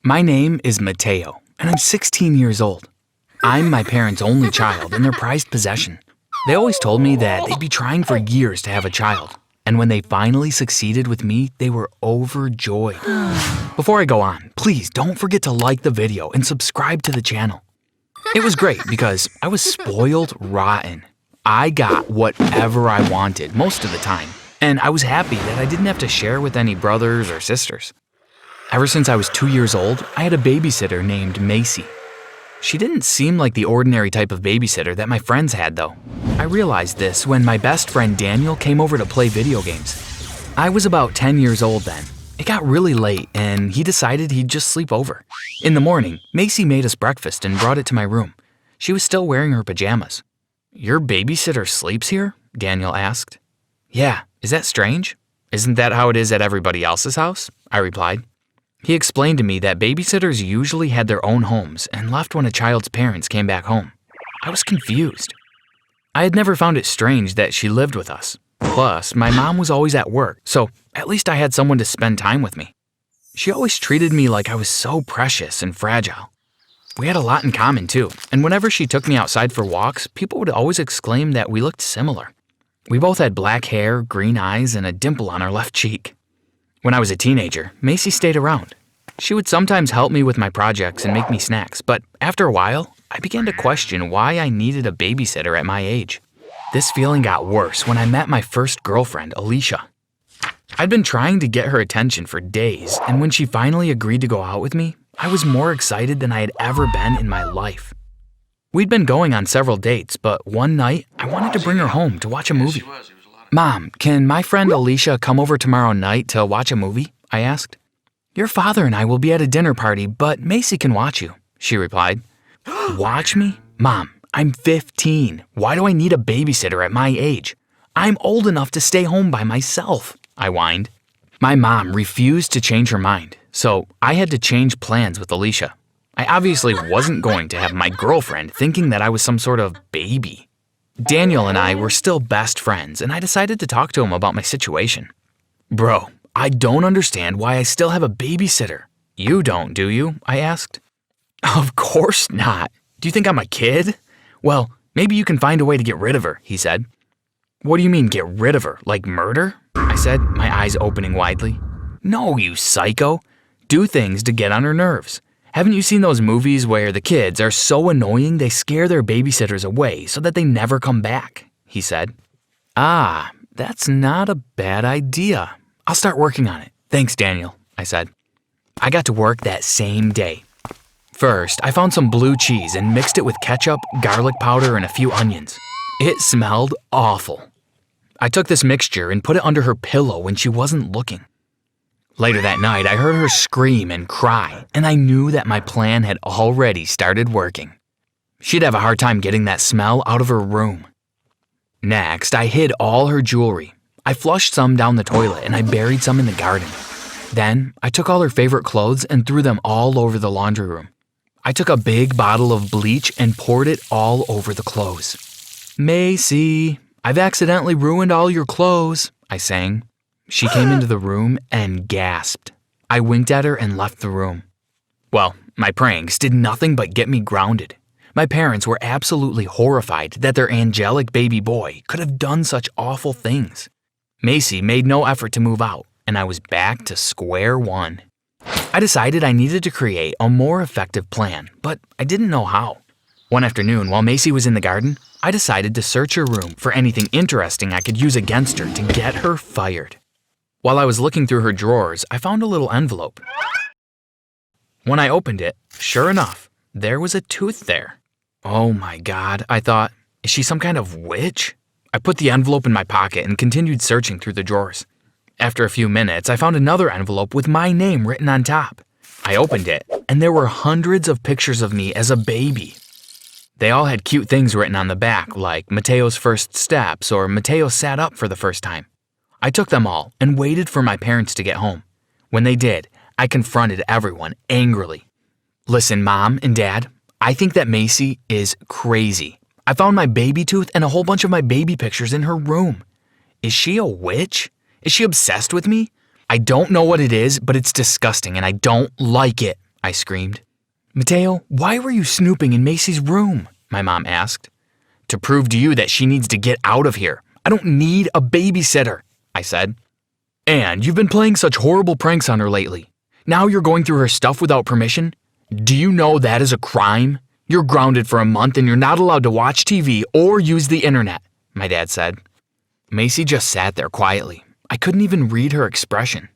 My name is Mateo, and I'm 16 years old. I'm my parents' only child and their prized possession. They always told me that they'd be trying for years to have a child, and when they finally succeeded with me, they were overjoyed. Before I go on, please don't forget to like the video and subscribe to the channel. It was great because I was spoiled rotten. I got whatever I wanted most of the time, and I was happy that I didn't have to share with any brothers or sisters. Ever since I was 2 years old, I had a babysitter named Macy. She didn't seem like the ordinary type of babysitter that my friends had, though. I realized this when my best friend Daniel came over to play video games. I was about 10 years old then. It got really late, and he decided he'd just sleep over. In the morning, Macy made us breakfast and brought it to my room. She was still wearing her pajamas. "Your babysitter sleeps here?" Daniel asked. "Yeah, is that strange? Isn't that how it is at everybody else's house?" I replied. He explained to me that babysitters usually had their own homes and left when a child's parents came back home. I was confused. I had never found it strange that she lived with us. Plus, my mom was always at work, so at least I had someone to spend time with me. She always treated me like I was so precious and fragile. We had a lot in common too, and whenever she took me outside for walks, people would always exclaim that we looked similar. We both had black hair, green eyes, and a dimple on our left cheek. When I was a teenager, Macy stayed around. She would sometimes help me with my projects and make me snacks, but after a while, I began to question why I needed a babysitter at my age. This feeling got worse when I met my first girlfriend, Alicia. I'd been trying to get her attention for days, and when she finally agreed to go out with me, I was more excited than I had ever been in my life. We'd been going on several dates, but one night, I wanted to bring her home to watch a movie. "Mom, can my friend Alicia come over tomorrow night to watch a movie?" I asked. "Your father and I will be at a dinner party, but Macy can watch you," she replied. "Watch me? Mom, I'm 15. Why do I need a babysitter at my age? I'm old enough to stay home by myself," I whined. My mom refused to change her mind, so I had to change plans with Alicia. I obviously wasn't going to have my girlfriend thinking that I was some sort of baby. Daniel and I were still best friends, and I decided to talk to him about my situation. "Bro, I don't understand why I still have a babysitter." "You don't, do you?" I asked. "Of course not. Do you think I'm a kid?" "Well, maybe you can find a way to get rid of her," he said. "What do you mean get rid of her? Like murder?" I said, my eyes opening widely. "No, you psycho. Do things to get on her nerves. Haven't you seen those movies where the kids are so annoying they scare their babysitters away so that they never come back?" he said. "Ah, that's not a bad idea. I'll start working on it. Thanks, Daniel," I said. I got to work that same day. First, I found some blue cheese and mixed it with ketchup, garlic powder, and a few onions. It smelled awful. I took this mixture and put it under her pillow when she wasn't looking. Later that night, I heard her scream and cry, and I knew that my plan had already started working. She'd have a hard time getting that smell out of her room. Next, I hid all her jewelry. I flushed some down the toilet and I buried some in the garden. Then, I took all her favorite clothes and threw them all over the laundry room. I took a big bottle of bleach and poured it all over the clothes. "Macy, I've accidentally ruined all your clothes," I sang. She came into the room and gasped. I winked at her and left the room. Well, my pranks did nothing but get me grounded. My parents were absolutely horrified that their angelic baby boy could have done such awful things. Macy made no effort to move out, and I was back to square one. I decided I needed to create a more effective plan, but I didn't know how. One afternoon, while Macy was in the garden, I decided to search her room for anything interesting I could use against her to get her fired. While I was looking through her drawers, I found a little envelope. When I opened it, sure enough, there was a tooth there. Oh my God, I thought, is she some kind of witch? I put the envelope in my pocket and continued searching through the drawers. After a few minutes, I found another envelope with my name written on top. I opened it, and there were hundreds of pictures of me as a baby. They all had cute things written on the back, like Mateo's first steps or Mateo sat up for the first time. I took them all and waited for my parents to get home. When they did, I confronted everyone angrily. "Listen, Mom and Dad, I think that Macy is crazy. I found my baby tooth and a whole bunch of my baby pictures in her room. Is she a witch? Is she obsessed with me? I don't know what it is, but it's disgusting and I don't like it," I screamed. "Mateo, why were you snooping in Macy's room?" my mom asked. "To prove to you that she needs to get out of here. I don't need a babysitter," I said. "And you've been playing such horrible pranks on her lately. Now you're going through her stuff without permission? Do you know that is a crime? You're grounded for a month and you're not allowed to watch TV or use the internet," my dad said. Macy just sat there quietly. I couldn't even read her expression.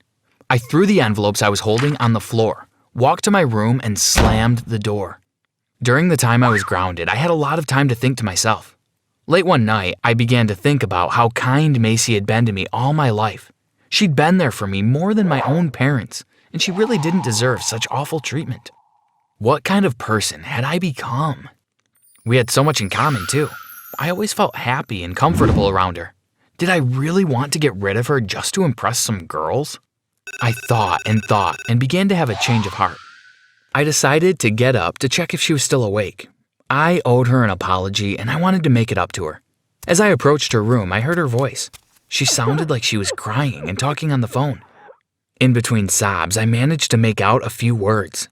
I threw the envelopes I was holding on the floor, walked to my room, and slammed the door. During the time I was grounded, I had a lot of time to think to myself. Late one night, I began to think about how kind Macy had been to me all my life. She'd been there for me more than my own parents, and she really didn't deserve such awful treatment. What kind of person had I become? We had so much in common, too. I always felt happy and comfortable around her. Did I really want to get rid of her just to impress some girls? I thought and began to have a change of heart. I decided to get up to check if she was still awake. I owed her an apology and I wanted to make it up to her. As I approached her room, I heard her voice. She sounded like she was crying and talking on the phone. In between sobs, I managed to make out a few words.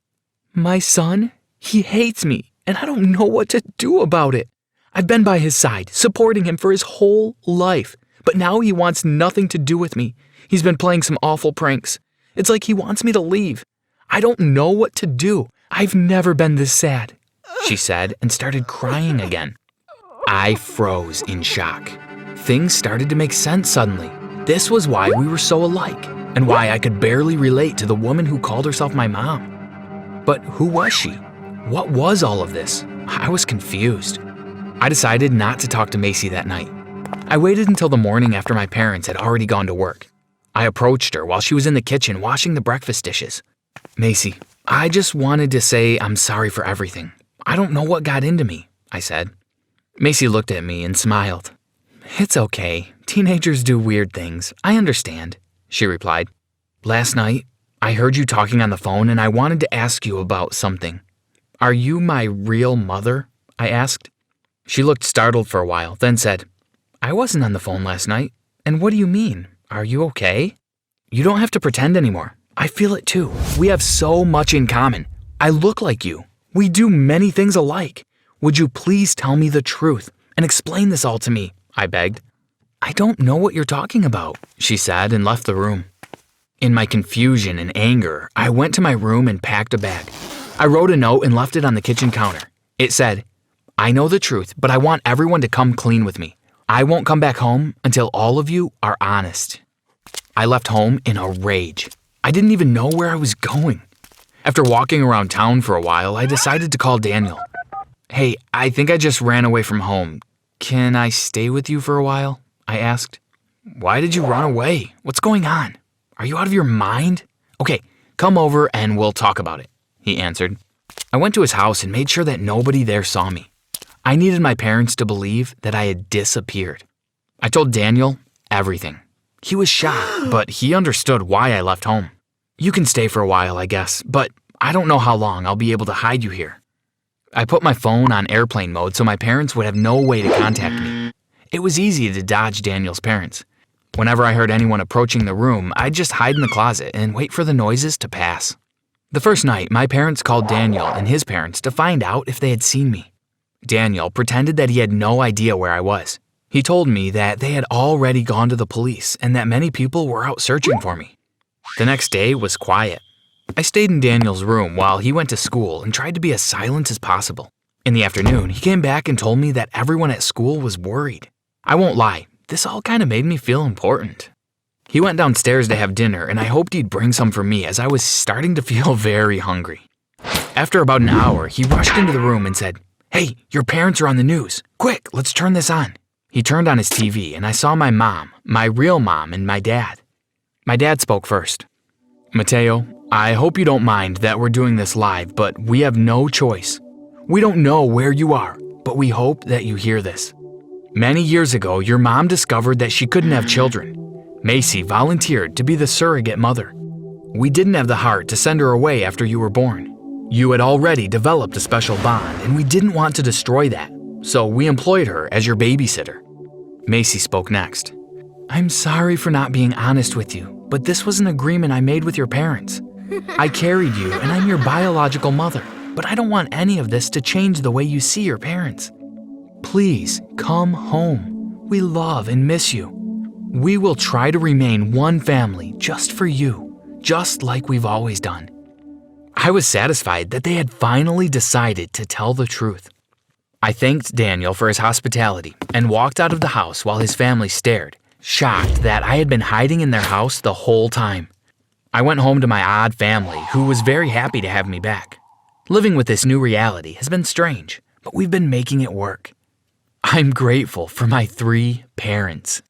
"My son, he hates me, and I don't know what to do about it. I've been by his side, supporting him for his whole life, but now he wants nothing to do with me. He's been playing some awful pranks. It's like he wants me to leave. I don't know what to do. I've never been this sad," she said and started crying again. I froze in shock. Things started to make sense suddenly. This was why we were so alike, and why I could barely relate to the woman who called herself my mom. But who was she? What was all of this? I was confused. I decided not to talk to Macy that night. I waited until the morning after my parents had already gone to work. I approached her while she was in the kitchen washing the breakfast dishes. "Macy, I just wanted to say I'm sorry for everything. I don't know what got into me," I said. Macy looked at me and smiled. "It's okay. Teenagers do weird things. I understand," she replied. "Last night, I heard you talking on the phone and I wanted to ask you about something. Are you my real mother?" I asked. She looked startled for a while, then said, "I wasn't on the phone last night. And what do you mean? Are you okay? You don't have to pretend anymore. I feel it too. We have so much in common. I look like you. We do many things alike. Would you please tell me the truth and explain this all to me?" I begged. "I don't know what you're talking about," she said and left the room. In my confusion and anger, I went to my room and packed a bag. I wrote a note and left it on the kitchen counter. It said, "I know the truth, but I want everyone to come clean with me. I won't come back home until all of you are honest." I left home in a rage. I didn't even know where I was going. After walking around town for a while, I decided to call Daniel. "Hey, I think I just ran away from home. Can I stay with you for a while?" I asked. "Why did you run away? What's going on? Are you out of your mind?" "Okay, come over and we'll talk about it," he answered. I went to his house and made sure that nobody there saw me. I needed my parents to believe that I had disappeared. I told Daniel everything. He was shocked, but he understood why I left home. "You can stay for a while, I guess, but I don't know how long I'll be able to hide you here." I put my phone on airplane mode so my parents would have no way to contact me. It was easy to dodge Daniel's parents. Whenever I heard anyone approaching the room, I'd just hide in the closet and wait for the noises to pass. The first night, my parents called Daniel and his parents to find out if they had seen me. Daniel pretended that he had no idea where I was. He told me that they had already gone to the police and that many people were out searching for me. The next day was quiet. I stayed in Daniel's room while he went to school and tried to be as silent as possible. In the afternoon, he came back and told me that everyone at school was worried. I won't lie, this all kind of made me feel important. He went downstairs to have dinner and I hoped he'd bring some for me as I was starting to feel very hungry. After about an hour, he rushed into the room and said, "Hey, your parents are on the news. Quick, let's turn this on." He turned on his TV and I saw my mom, my real mom, and my dad. My dad spoke first. "Mateo, I hope you don't mind that we're doing this live, but we have no choice. We don't know where you are, but we hope that you hear this. Many years ago, your mom discovered that she couldn't have children. Macy volunteered to be the surrogate mother. We didn't have the heart to send her away after you were born. You had already developed a special bond, and we didn't want to destroy that, so we employed her as your babysitter." Macy spoke next. "I'm sorry for not being honest with you, but this was an agreement I made with your parents. I carried you and I'm your biological mother, but I don't want any of this to change the way you see your parents. Please come home. We love and miss you. We will try to remain one family just for you, just like we've always done." I was satisfied that they had finally decided to tell the truth. I thanked Daniel for his hospitality and walked out of the house while his family stared, shocked that I had been hiding in their house the whole time. I went home to my odd family, who was very happy to have me back. Living with this new reality has been strange, but we've been making it work. I'm grateful for my 3 parents.